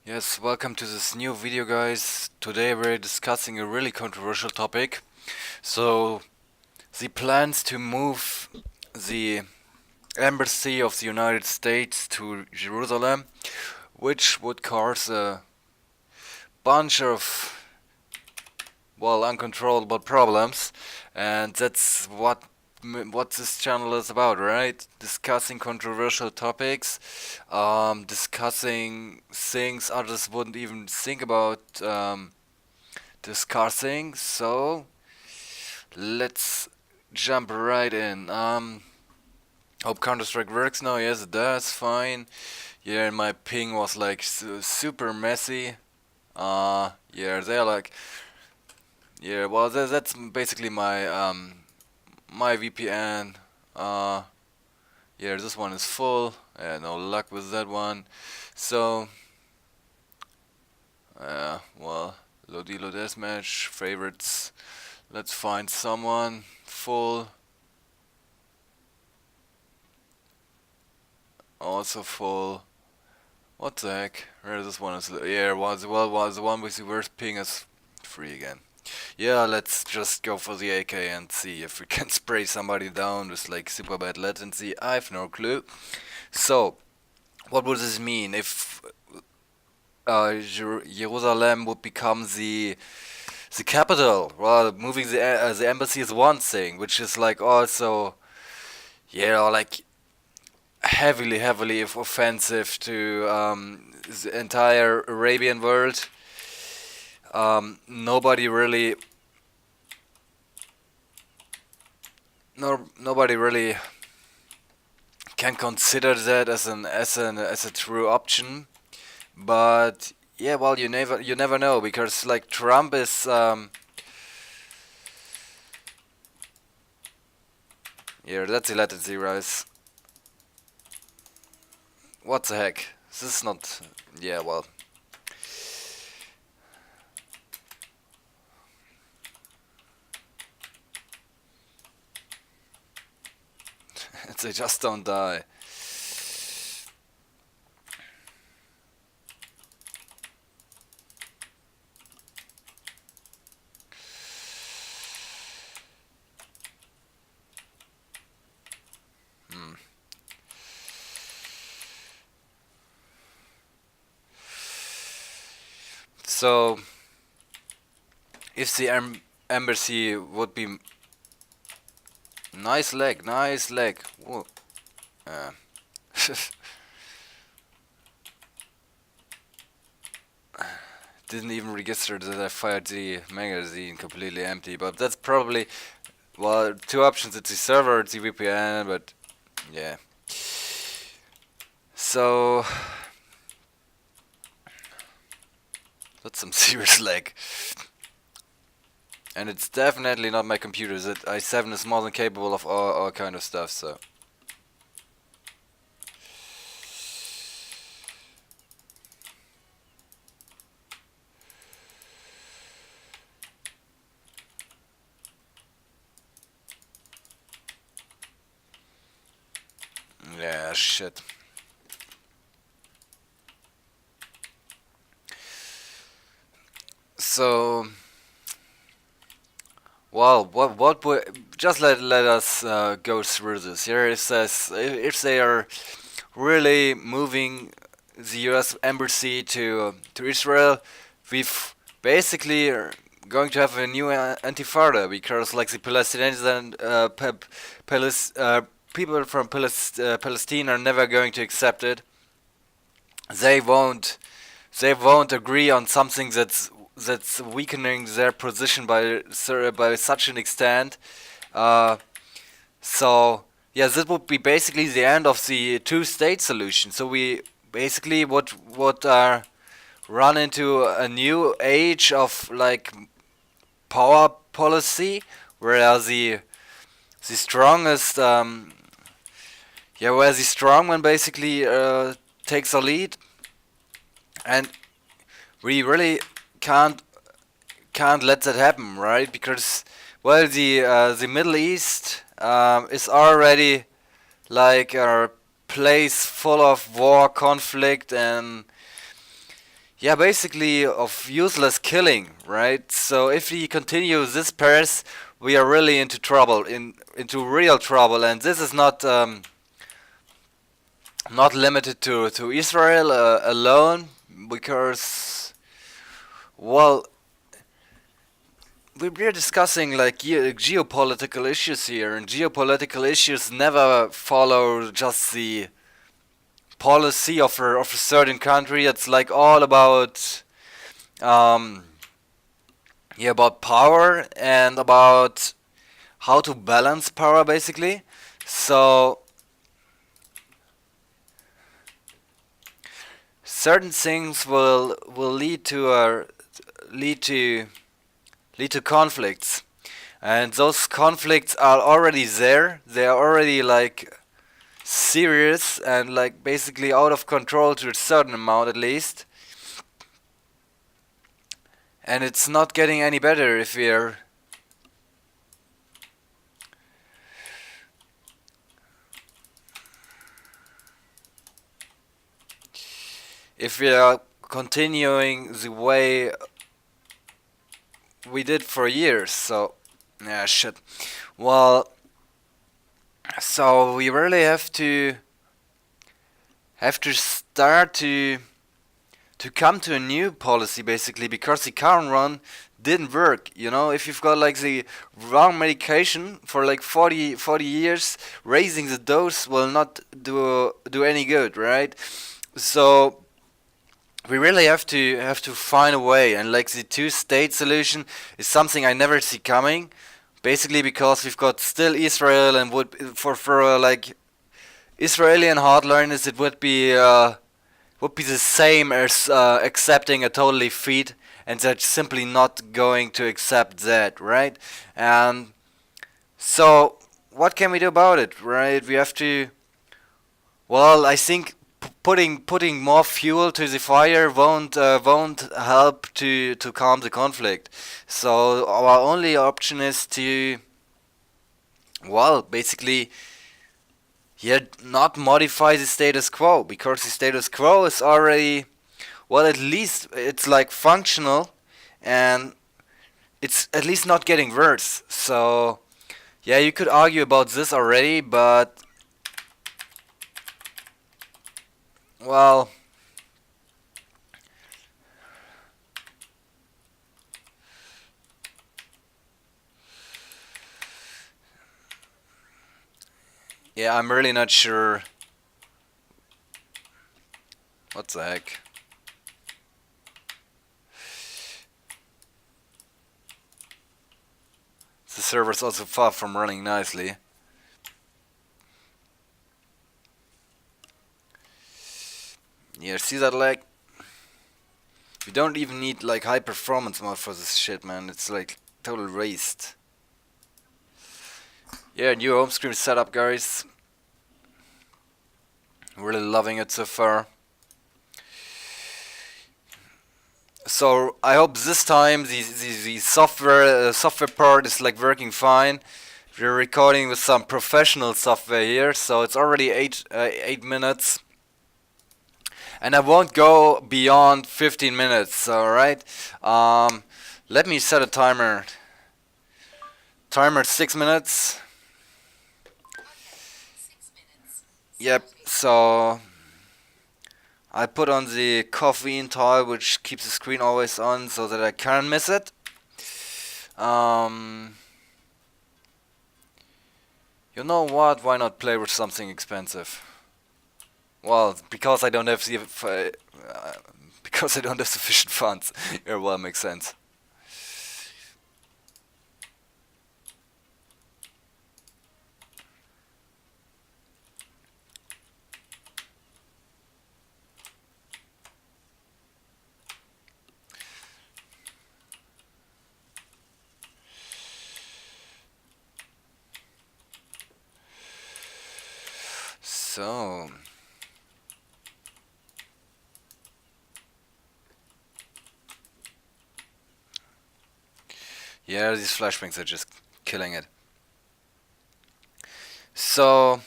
Yes, welcome to this new video, guys. Today we're discussing a really controversial topic. So, the plans to move the embassy of the United States to Jerusalem, which would cause a bunch of, uncontrollable problems, and that's what this channel is about, right? Discussing controversial topics, discussing things others wouldn't even think about discussing. So let's jump right in. Hope Counter Strike works now. Yes, it does. Fine. Yeah, and my ping was like super messy. Yeah, they're like, yeah. Well, that's basically my VPN. Uh, yeah, this one is full. No luck with that one. So, Lodilo Deathmatch favorites. Let's find someone full. Also full. What the heck? Where this one is? Yeah, was the one with the worst ping is free again. Yeah, let's just go for the AK and see if we can spray somebody down with like super bad latency. I've no clue. So, what would this mean if Jerusalem would become the capital? Well, moving the embassy is one thing, which is like also like heavily offensive to the entire Arabian world. Nobody really, nobody really can consider that as a true option. But yeah, well, you never know because like Trump is yeah, that's the latency rise. What the heck? This is not. Yeah, well, they just don't die. Hmm. So if the embassy would be nice leg. Whoa. Uh, didn't even register that I fired the magazine completely empty, but that's probably, well, two options. It's the server, it's the VPN, but yeah. So that's some serious lag. And it's definitely not my computer. That i7 is more than capable of all kind of stuff, so. Yeah, shit. So, well, what would just let us go through this. Here it says if they are really moving the U.S. embassy to Israel, we've basically are going to have a new Antifada because like the Palestinians and people from Palestine are never going to accept it. They won't they won't agree on something that's weakening their position by such an extent. Uh, so yeah, this would be basically the end of the two-state solution. So we basically would run into a new age of like power policy, where the strongest where the strong one basically takes a lead, and we really can't can't let that happen, right? Because well, the Middle East is already like a place full of war, conflict, and yeah, basically of useless killing, right? So if we continue this pace, we are really into trouble, into real trouble, and this is not limited to Israel alone, because, well, we're discussing like geopolitical issues here, and geopolitical issues never follow just the policy of a certain country. It's like all about um, yeah, about power and about how to balance power, basically. So certain things will lead to lead to conflicts, and those conflicts are already there. They are already like serious and like basically out of control to a certain amount at least. And it's not getting any better if we are continuing the way we did for years. So yeah, shit. Well, so we really have to start to come to a new policy, basically, because the current one didn't work. You know, if you've got like the wrong medication for like 40 years, raising the dose will not do any good, right? So we really have to find a way, and like the two-state solution is something I never see coming, basically because we've got still Israel, and would for like Israeli and hardliners, it would be the same as accepting a totally feed, and they're simply not going to accept that, right? And so, what can we do about it, right? We have to. Well, I think putting more fuel to the fire won't help to calm the conflict. So our only option is to, well, basically, yeah, not modify the status quo, because the status quo is already, well, at least it's like functional, and it's at least not getting worse. So yeah, you could argue about this already, but, well, yeah, I'm really not sure. What the heck? The server's also far from running nicely. Yeah, see that lag? We don't even need like high performance mode for this shit, man. It's like total waste. Yeah, new home screen setup, guys. Really loving it so far. So I hope this time the software part is like working fine. We're recording with some professional software here, so it's already 8 minutes, and I won't go beyond 15 minutes. All right. Let me set a timer. Timer 6 minutes. Yep. So I put on the caffeine tile, which keeps the screen always on, so that I can't miss it. You know what? Why not play with something expensive? Well, because I don't have because I don't have sufficient funds. Yeah, well, makes sense. So, yeah, these flashbangs are just killing it. So,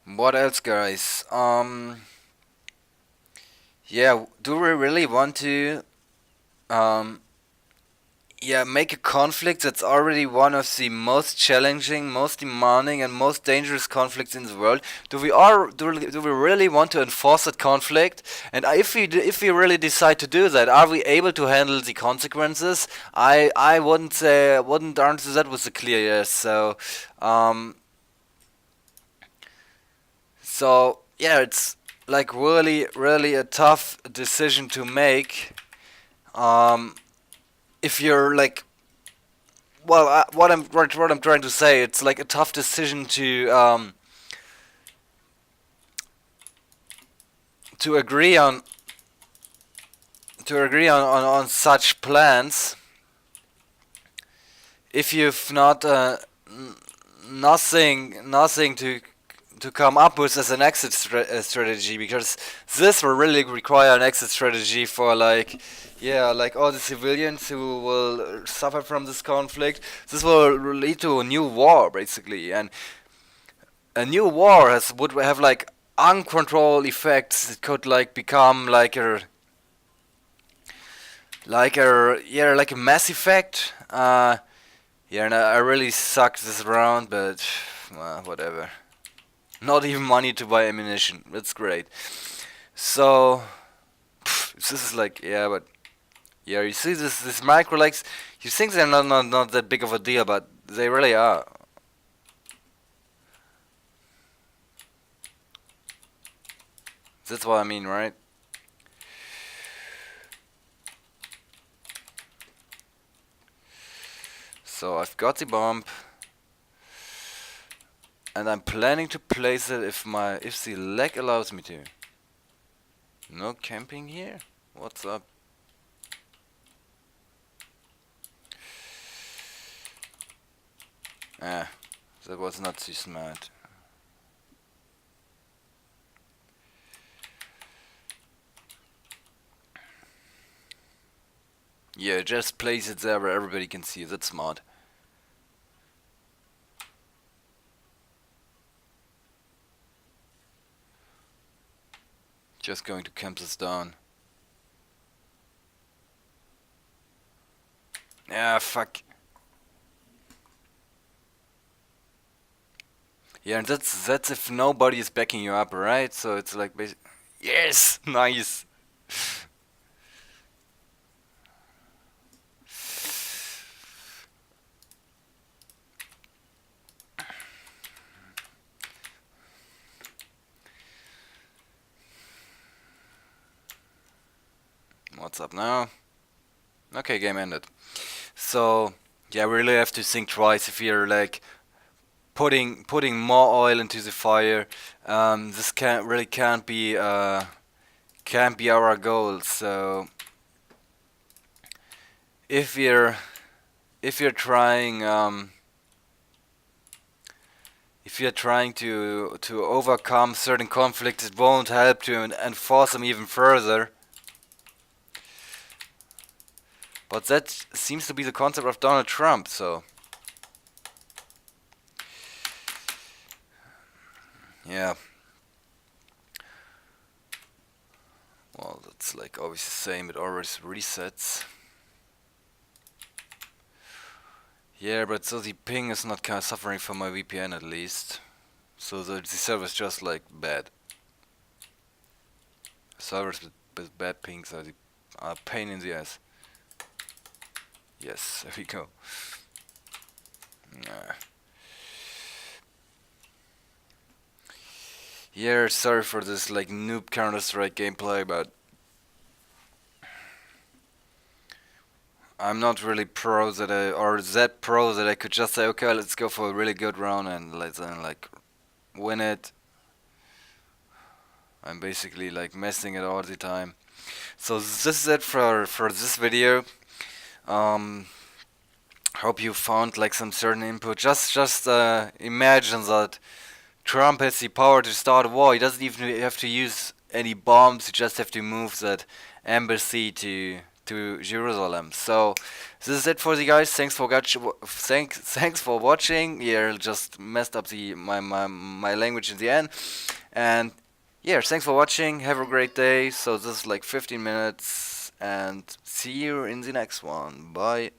what else, guys? Yeah, do we really want to um, yeah, make a conflict that's already one of the most challenging, most demanding, and most dangerous conflicts in the world? Do we really want to enforce that conflict? And if we really decide to do that, are we able to handle the consequences? I wouldn't answer that with a clear yes. Um, so yeah, it's like really a tough decision to make. Um, if you're like what I'm trying to say, it's like a tough decision to agree on on such plans if you've not nothing to come up with as an exit strategy, because this will really require an exit strategy for like yeah, like all the civilians who will suffer from this conflict. This will lead to a new war basically, and a new war would have like uncontrolled effects. It could like become like a Mass Effect. Yeah, and I really sucked this round, but whatever. Not even money to buy ammunition. That's great. So this is like yeah, but yeah, you see this micro legs. You think they're not that big of a deal, but they really are. That's what I mean, right? So I've got the bomb, and I'm planning to place it if the leg allows me to. No camping here? What's up? Ah, that was not too smart. Yeah, just place it there where everybody can see it. That's smart. Just going to camp this down. Yeah, fuck. Yeah, and that's if nobody is backing you up, right? So it's like yes, nice. What's up now? Okay, game ended. So yeah, we really have to think twice if you're like putting more oil into the fire. This can't be our goal. So if you're if you're trying if you're trying to overcome certain conflicts, it won't help to enforce them even further. But that seems to be the concept of Donald Trump. So yeah. Well, that's like always the same. It always resets. Yeah, but so the ping is not kind of suffering from my VPN at least. So the server's just like bad. Servers with bad pings are a pain in the ass. Yes, there we go. Nah. Yeah, sorry for this like noob Counter-Strike gameplay, but I'm not really pro that or that pro that I could just say, okay, let's go for a really good round and let's then like win it. I'm basically like messing it all the time. So this is it for this video. Um, hope you found like some certain input. Just imagine that Trump has the power to start a war. He doesn't even have to use any bombs. He just have to move that embassy to Jerusalem. So this is it for the guys. Thanks for watching. Yeah, just messed up my language in the end, and Yeah, thanks for watching. Have a great day. So this is like 15 minutes, and see you in the next one. Bye.